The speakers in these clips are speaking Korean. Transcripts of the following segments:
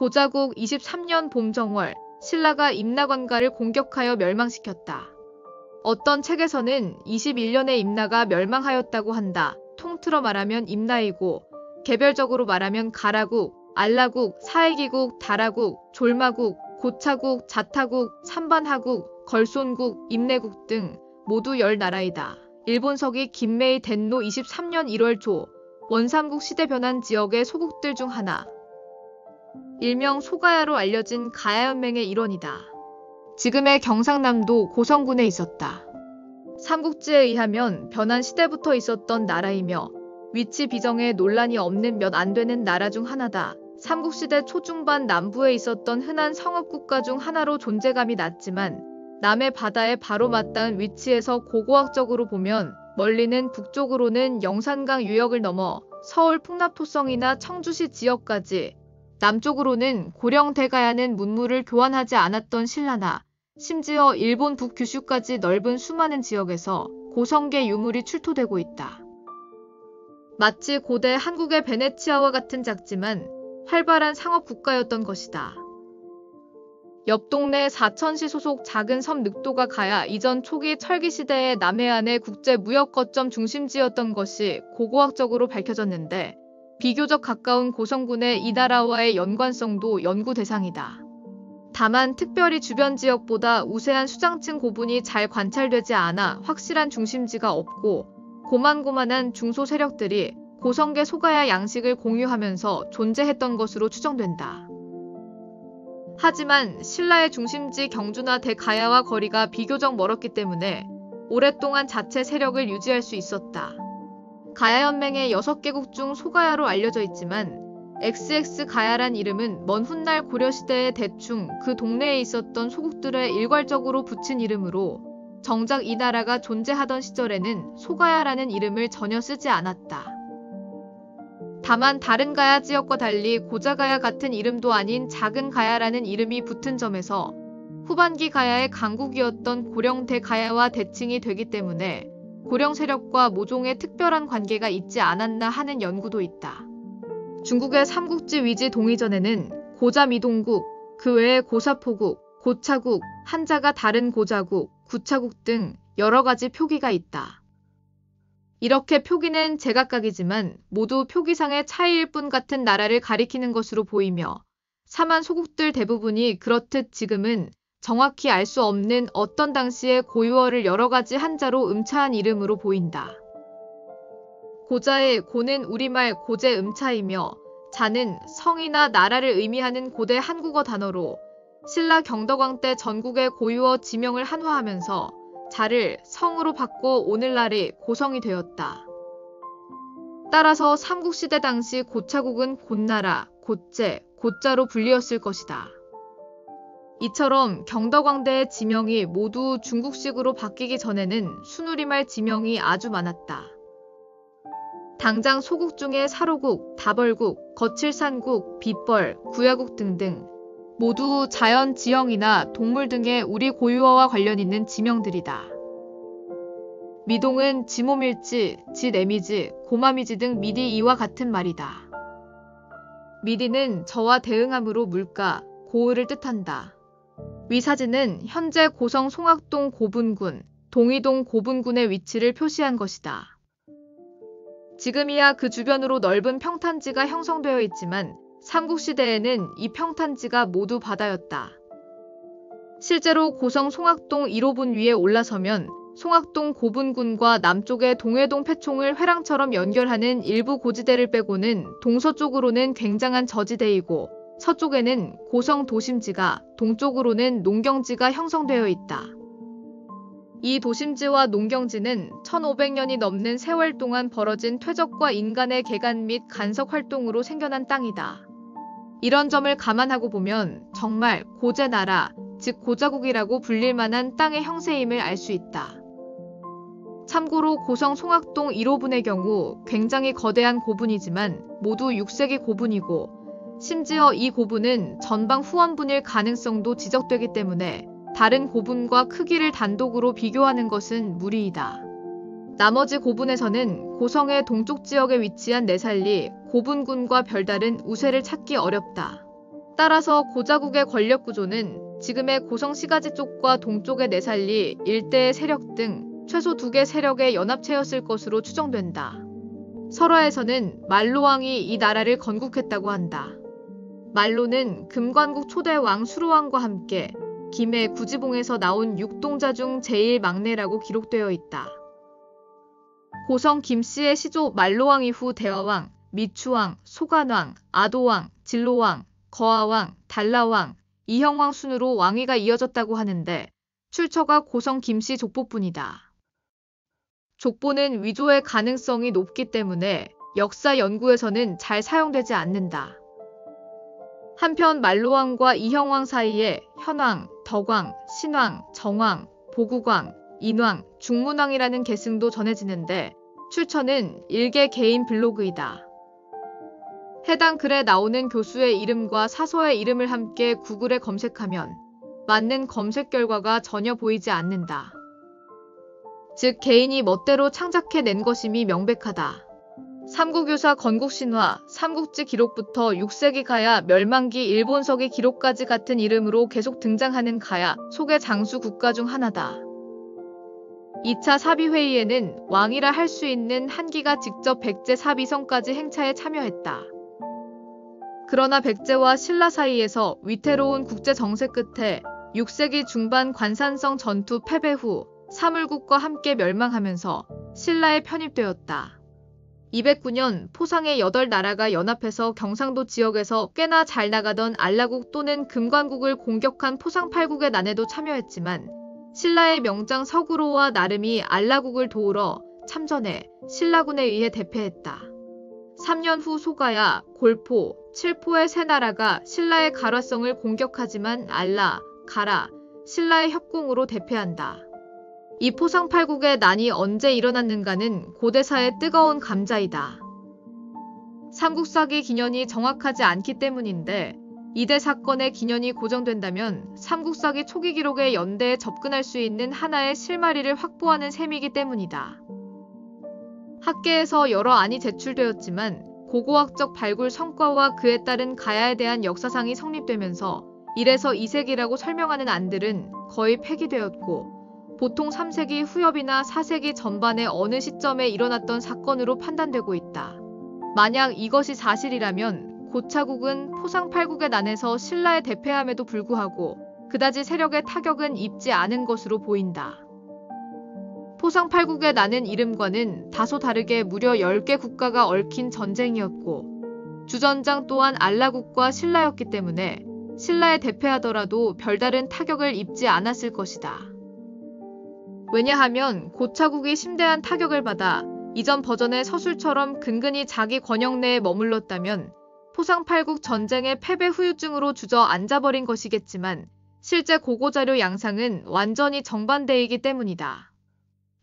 고자국 23년 봄 정월, 신라가 임나관가를 공격하여 멸망시켰다. 어떤 책에서는 21년에 임나가 멸망하였다고 한다. 통틀어 말하면 임나이고, 개별적으로 말하면 가라국, 알라국, 사애기국, 다라국, 졸마국, 고차국, 자타국, 삼반하국, 걸손국, 임내국 등 모두 10나라이다. 일본서기 김매이 덴노 23년 1월 초, 원삼국 시대 변한 지역의 소국들 중 하나. 일명 소가야로 알려진 가야연맹의 일원이다. 지금의 경상남도 고성군에 있었다. 삼국지에 의하면 변한 시대부터 있었던 나라이며 위치 비정에 논란이 없는 몇 안 되는 나라 중 하나다. 삼국시대 초중반 남부에 있었던 흔한 성읍국가 중 하나로 존재감이 낮지만 남해 바다에 바로 맞닿은 위치에서 고고학적으로 보면 멀리는 북쪽으로는 영산강 유역을 넘어 서울 풍납토성이나 청주시 지역까지, 남쪽으로는 고령 대가야는 문물을 교환하지 않았던 신라나 심지어 일본 북규슈까지 넓은 수많은 지역에서 고성계 유물이 출토되고 있다. 마치 고대 한국의 베네치아와 같은 작지만 활발한 상업 국가였던 것이다. 옆 동네 사천시 소속 작은 섬 늑도가 가야 이전 초기 철기시대의 남해안의 국제무역거점 중심지였던 것이 고고학적으로 밝혀졌는데 비교적 가까운 고성군의 이 나라와의 연관성도 연구 대상이다. 다만 특별히 주변 지역보다 우세한 수장층 고분이 잘 관찰되지 않아 확실한 중심지가 없고 고만고만한 중소 세력들이 고성계 소가야 양식을 공유하면서 존재했던 것으로 추정된다. 하지만 신라의 중심지 경주나 대가야와 거리가 비교적 멀었기 때문에 오랫동안 자체 세력을 유지할 수 있었다. 가야연맹의 6개국 중 소가야로 알려져 있지만 XX 가야란 이름은 먼 훗날 고려시대에 대충 그 동네에 있었던 소국들의 일괄적으로 붙인 이름으로 정작 이 나라가 존재하던 시절에는 소가야라는 이름을 전혀 쓰지 않았다. 다만 다른 가야 지역과 달리 고자가야 같은 이름도 아닌 작은 가야라는 이름이 붙은 점에서 후반기 가야의 강국이었던 고령 대가야와 대칭이 되기 때문에 고령 세력과 모종의 특별한 관계가 있지 않았나 하는 연구도 있다. 중국의 삼국지 위지 동의전에는 고자미동국, 그 외에 고사포국, 고차국, 한자가 다른 고자국, 구차국 등 여러 가지 표기가 있다. 이렇게 표기는 제각각이지만 모두 표기상의 차이일 뿐 같은 나라를 가리키는 것으로 보이며 사만 소국들 대부분이 그렇듯 지금은 정확히 알 수 없는 어떤 당시의 고유어를 여러 가지 한자로 음차한 이름으로 보인다. 고자의 고는 우리말 고제 음차이며 자는 성이나 나라를 의미하는 고대 한국어 단어로 신라 경덕왕 때 전국의 고유어 지명을 한화하면서 자를 성으로 바꿔 오늘날의 고성이 되었다. 따라서 삼국시대 당시 고차국은 곶나라, 곶제, 곶자로 불리었을 것이다. 이처럼 경덕왕대의 지명이 모두 중국식으로 바뀌기 전에는 순우리말 지명이 아주 많았다. 당장 소국 중에 사로국, 다벌국, 거칠산국, 빗벌, 구야국 등등 모두 자연, 지형이나 동물 등의 우리 고유어와 관련 있는 지명들이다. 미동은 지모밀지, 지내미지, 고마미지 등 미디 이와 같은 말이다. 미디는 저와 대응함으로 물가, 고을을 뜻한다. 위사지는 현재 고성 송악동 고분군, 동이동 고분군의 위치를 표시한 것이다. 지금이야 그 주변으로 넓은 평탄지가 형성되어 있지만 삼국시대에는 이 평탄지가 모두 바다였다. 실제로 고성 송악동 1호분 위에 올라서면 송악동 고분군과 남쪽의 동해동 패총을 회랑처럼 연결하는 일부 고지대를 빼고는 동서쪽으로는 굉장한 저지대이고 서쪽에는 고성 도심지가, 동쪽으로는 농경지가 형성되어 있다. 이 도심지와 농경지는 1500년이 넘는 세월 동안 벌어진 퇴적과 인간의 개간 및 간석 활동으로 생겨난 땅이다. 이런 점을 감안하고 보면 정말 고제나라, 즉 고자국이라고 불릴 만한 땅의 형세임을 알 수 있다. 참고로 고성 송악동 1호분의 경우 굉장히 거대한 고분이지만 모두 6세기 고분이고 심지어 이 고분은 전방 후원분일 가능성도 지적되기 때문에 다른 고분과 크기를 단독으로 비교하는 것은 무리이다. 나머지 고분에서는 고성의 동쪽 지역에 위치한 내살리, 고분군과 별다른 우세를 찾기 어렵다. 따라서 고자국의 권력 구조는 지금의 고성시가지 쪽과 동쪽의 내살리 일대의 세력 등 최소 2개 세력의 연합체였을 것으로 추정된다. 설화에서는 말로왕이 이 나라를 건국했다고 한다. 말로는 금관국 초대왕 수로왕과 함께 김해 구지봉에서 나온 6동자 중 제일 막내라고 기록되어 있다. 고성 김씨의 시조 말로왕 이후 대화왕, 미추왕, 소간왕, 아도왕, 진로왕, 거하왕, 달라왕, 이형왕 순으로 왕위가 이어졌다고 하는데 출처가 고성 김씨 족보뿐이다. 족보는 위조의 가능성이 높기 때문에 역사 연구에서는 잘 사용되지 않는다. 한편 말로왕과 이형왕 사이에 현왕, 덕왕, 신왕, 정왕, 보국왕, 인왕, 중문왕이라는 계승도 전해지는데 출처는 일개 개인 블로그이다. 해당 글에 나오는 교수의 이름과 사서의 이름을 함께 구글에 검색하면 맞는 검색 결과가 전혀 보이지 않는다. 즉 개인이 멋대로 창작해낸 것임이 명백하다. 삼국유사 건국신화, 삼국지 기록부터 6세기 가야 멸망기 일본서기 기록까지 같은 이름으로 계속 등장하는 가야 속의 장수 국가 중 하나다. 2차 사비회의에는 왕이라 할 수 있는 한기가 직접 백제 사비성까지 행차에 참여했다. 그러나 백제와 신라 사이에서 위태로운 국제 정세 끝에 6세기 중반 관산성 전투 패배 후 사물국과 함께 멸망하면서 신라에 편입되었다. 209년 포상의 8나라가 연합해서 경상도 지역에서 꽤나 잘 나가던 알라국 또는 금관국을 공격한 포상8국의 난에도 참여했지만 신라의 명장 서구로와 나름이 알라국을 도우러 참전해 신라군에 의해 대패했다. 3년 후 소가야, 골포, 칠포의 세 나라가 신라의 가라성을 공격하지만 알라, 가라, 신라의 협공으로 대패한다. 이 포상8국의 난이 언제 일어났는가는 고대사의 뜨거운 감자이다. 삼국사기 기년이 정확하지 않기 때문인데 이대 사건의 기년이 고정된다면 삼국사기 초기 기록의 연대에 접근할 수 있는 하나의 실마리를 확보하는 셈이기 때문이다. 학계에서 여러 안이 제출되었지만 고고학적 발굴 성과와 그에 따른 가야에 대한 역사상이 성립되면서 1에서 2세기라고 설명하는 안들은 거의 폐기되었고 보통 3세기 후엽이나 4세기 전반의 어느 시점에 일어났던 사건으로 판단되고 있다. 만약 이것이 사실이라면 고차국은 포상8국의 난에서 신라에 대패함에도 불구하고 그다지 세력의 타격은 입지 않은 것으로 보인다. 포상8국의 난은 이름과는 다소 다르게 무려 10개 국가가 얽힌 전쟁이었고 주전장 또한 알라국과 신라였기 때문에 신라에 대패하더라도 별다른 타격을 입지 않았을 것이다. 왜냐하면 고차국이 심대한 타격을 받아 이전 버전의 서술처럼 근근히 자기 권역 내에 머물렀다면 포상8국 전쟁의 패배 후유증으로 주저앉아버린 것이겠지만 실제 고고자료 양상은 완전히 정반대이기 때문이다.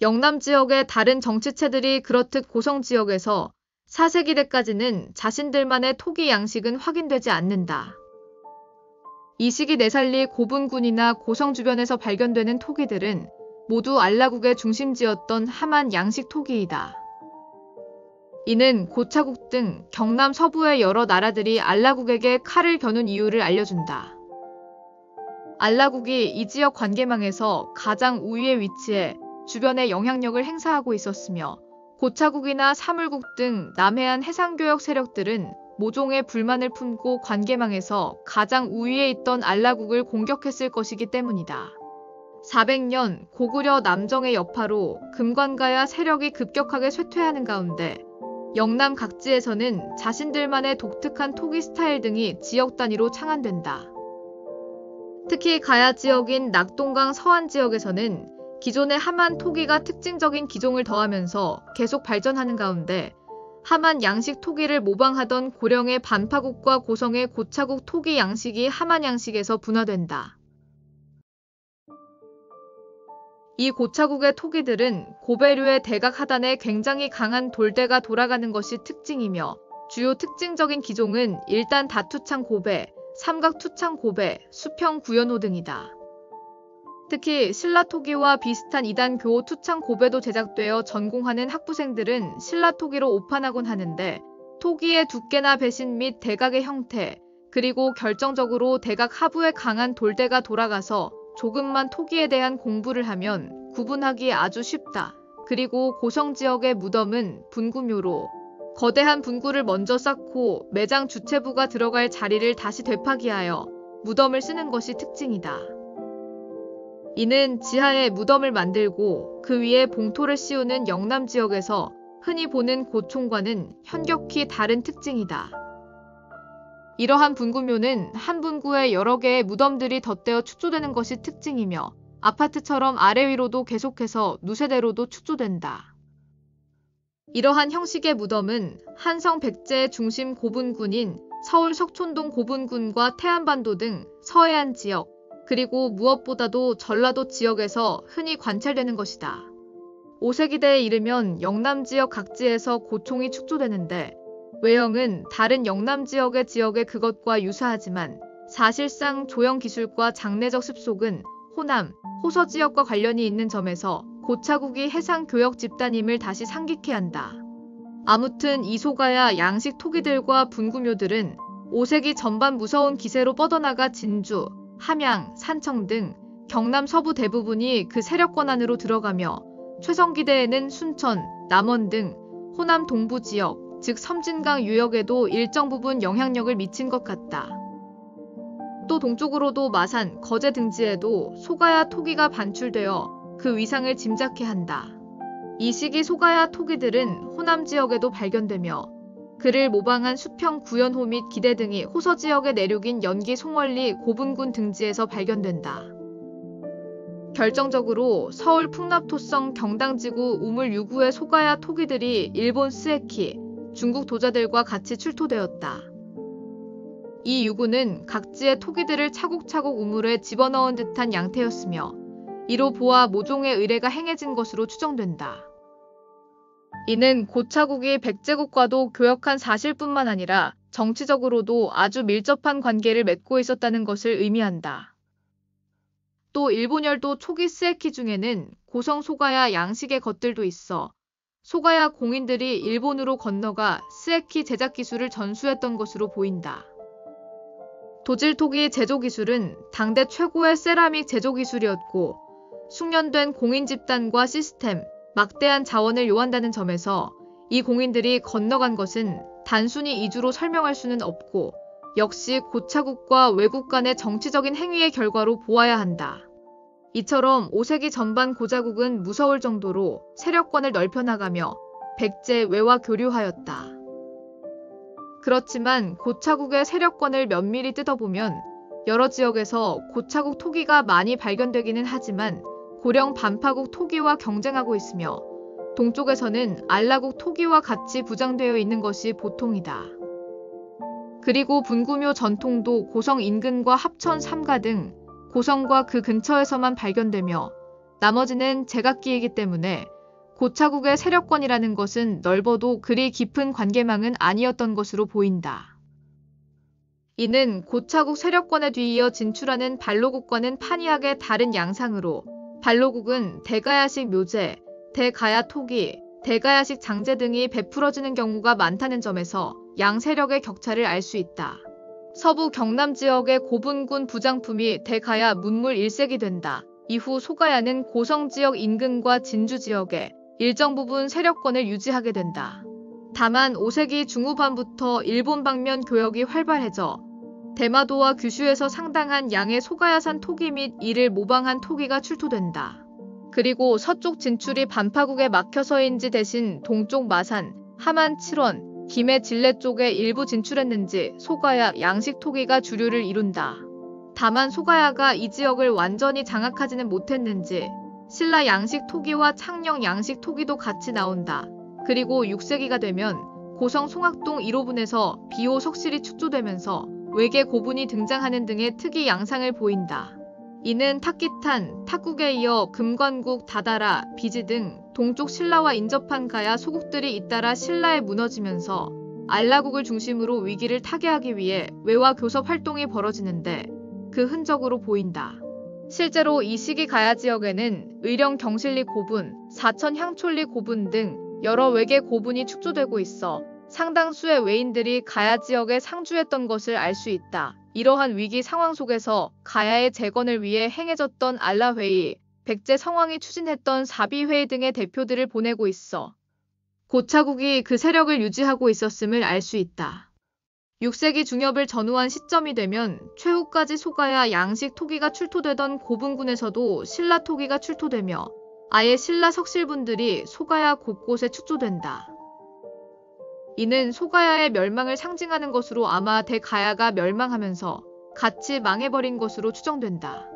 영남 지역의 다른 정치체들이 그렇듯 고성 지역에서 4세기대까지는 자신들만의 토기 양식은 확인되지 않는다. 이 시기 내살리 고분군이나 고성 주변에서 발견되는 토기들은 모두 알라국의 중심지였던 함한 양식 토기이다. 이는 고차국 등 경남 서부의 여러 나라들이 알라국에게 칼을 겨눈 이유를 알려준다. 알라국이 이 지역 관계망에서 가장 우위에 위치해 주변에 영향력을 행사하고 있었으며 고차국이나 사물국 등 남해안 해상교역 세력들은 모종의 불만을 품고 관계망에서 가장 우위에 있던 알라국을 공격했을 것이기 때문이다. 400년 고구려 남정의 여파로 금관가야 세력이 급격하게 쇠퇴하는 가운데 영남 각지에서는 자신들만의 독특한 토기 스타일 등이 지역 단위로 창안된다. 특히 가야 지역인 낙동강 서안 지역에서는 기존의 함한 토기가 특징적인 기종을 더하면서 계속 발전하는 가운데 함한 양식 토기를 모방하던 고령의 반파국과 고성의 고차국 토기 양식이 함한 양식에서 분화된다. 이 고차국의 토기들은 고배류의 대각 하단에 굉장히 강한 돌대가 돌아가는 것이 특징이며 주요 특징적인 기종은 일단 다투창 고배, 삼각 투창 고배, 수평 구연호 등이다. 특히 신라토기와 비슷한 2단 교호 투창 고배도 제작되어 전공하는 학부생들은 신라토기로 오판하곤 하는데 토기의 두께나 배신 및 대각의 형태, 그리고 결정적으로 대각 하부에 강한 돌대가 돌아가서 조금만 토기에 대한 공부를 하면 구분하기 아주 쉽다. 그리고 고성지역의 무덤은 분구묘로 거대한 분구를 먼저 쌓고 매장 주체부가 들어갈 자리를 다시 되파기하여 무덤을 쓰는 것이 특징이다. 이는 지하에 무덤을 만들고 그 위에 봉토를 씌우는 영남 지역에서 흔히 보는 고총과는 현격히 다른 특징이다. 이러한 분구묘는 한 분구에 여러 개의 무덤들이 덧대어 축조되는 것이 특징이며 아파트처럼 아래 위로도 계속해서 누세대로도 축조된다. 이러한 형식의 무덤은 한성 백제의 중심 고분군인 서울 석촌동 고분군과 태안반도 등 서해안 지역, 그리고 무엇보다도 전라도 지역에서 흔히 관찰되는 것이다. 5세기대에 이르면 영남 지역 각지에서 고총이 축조되는데 외형은 다른 영남 지역의 그것과 유사하지만 사실상 조형 기술과 장례적 습속은 호남, 호서 지역과 관련이 있는 점에서 고차국이 해상교역 집단임을 다시 상기케 한다. 아무튼 이 소가야 양식 토기들과 분구묘들은 5세기 전반 무서운 기세로 뻗어나가 진주, 함양, 산청 등 경남 서부 대부분이 그 세력권 안으로 들어가며 최성기대에는 순천, 남원 등 호남 동부 지역, 즉 섬진강 유역에도 일정 부분 영향력을 미친 것 같다. 또 동쪽으로도 마산, 거제 등지에도 소가야 토기가 반출되어 그 위상을 짐작케 한다. 이 시기 소가야 토기들은 호남 지역에도 발견되며 그를 모방한 수평, 구연호 및 기대 등이 호서 지역의 내륙인 연기, 송월리, 고분군 등지에서 발견된다. 결정적으로 서울 풍납토성 경당지구 우물 유구의 소가야 토기들이 일본 스에키, 중국 도자들과 같이 출토되었다. 이 유구는 각지의 토기들을 차곡차곡 우물에 집어넣은 듯한 양태였으며 이로 보아 모종의 의뢰가 행해진 것으로 추정된다. 이는 고차국이 백제국과도 교역한 사실뿐만 아니라 정치적으로도 아주 밀접한 관계를 맺고 있었다는 것을 의미한다. 또 일본열도 초기 스에키 중에는 고성 소가야 양식의 것들도 있어 소가야 공인들이 일본으로 건너가 스에키 제작 기술을 전수했던 것으로 보인다. 도질토기 제조 기술은 당대 최고의 세라믹 제조 기술이었고 숙련된 공인 집단과 시스템, 막대한 자원을 요한다는 점에서 이 공인들이 건너간 것은 단순히 이주로 설명할 수는 없고 역시 고차국과 외국 간의 정치적인 행위의 결과로 보아야 한다. 이처럼 5세기 전반 고자국은 무서울 정도로 세력권을 넓혀나가며 백제외와 교류하였다. 그렇지만 고차국의 세력권을 면밀히 뜯어보면 여러 지역에서 고차국 토기가 많이 발견되기는 하지만 고령 반파국 토기와 경쟁하고 있으며 동쪽에서는 알라국 토기와 같이 부장되어 있는 것이 보통이다. 그리고 분구묘 전통도 고성 인근과 합천 삼가 등 고성과 그 근처에서만 발견되며 나머지는 제각기이기 때문에 고차국의 세력권이라는 것은 넓어도 그리 깊은 관계망은 아니었던 것으로 보인다. 이는 고차국 세력권에 뒤이어 진출하는 발로국과는 판이하게 다른 양상으로 발로국은 대가야식 묘제, 대가야 토기, 대가야식 장제 등이 베풀어지는 경우가 많다는 점에서 양 세력의 격차를 알 수 있다. 서부 경남 지역의 고분군 부장품이 대가야 문물 1색이 된다. 이후 소가야는 고성 지역 인근과 진주 지역에 일정 부분 세력권을 유지하게 된다. 다만 5세기 중후반부터 일본 방면 교역이 활발해져 대마도와 규슈에서 상당한 양의 소가야산 토기 및 이를 모방한 토기가 출토된다. 그리고 서쪽 진출이 반파국에 막혀서인지 대신 동쪽 마산, 함안 7원, 김해 진례 쪽에 일부 진출했는지 소가야 양식 토기가 주류를 이룬다. 다만 소가야가 이 지역을 완전히 장악하지는 못했는지 신라 양식 토기와 창녕 양식 토기도 같이 나온다. 그리고 6세기가 되면 고성 송악동 1호분에서 비호 석실이 축조되면서 외계 고분이 등장하는 등의 특이 양상을 보인다. 이는 탁기탄, 탁국에 이어 금관국, 다다라, 비지 등 동쪽 신라와 인접한 가야 소국들이 잇따라 신라에 무너지면서 알라국을 중심으로 위기를 타개하기 위해 외화 교섭 활동이 벌어지는데 그 흔적으로 보인다. 실제로 이 시기 가야 지역에는 의령 경실리 고분, 사천 향촌리 고분 등 여러 외계 고분이 축조되고 있어 상당수의 외인들이 가야 지역에 상주했던 것을 알 수 있다. 이러한 위기 상황 속에서 가야의 재건을 위해 행해졌던 알라회의, 백제 성왕이 추진했던 사비회의 등의 대표들을 보내고 있어 고차국이 그 세력을 유지하고 있었음을 알 수 있다. 6세기 중엽을 전후한 시점이 되면 최후까지 소가야 양식 토기가 출토되던 고분군에서도 신라 토기가 출토되며 아예 신라 석실분들이 소가야 곳곳에 축조된다. 이는 소가야의 멸망을 상징하는 것으로 아마 대가야가 멸망하면서 같이 망해버린 것으로 추정된다.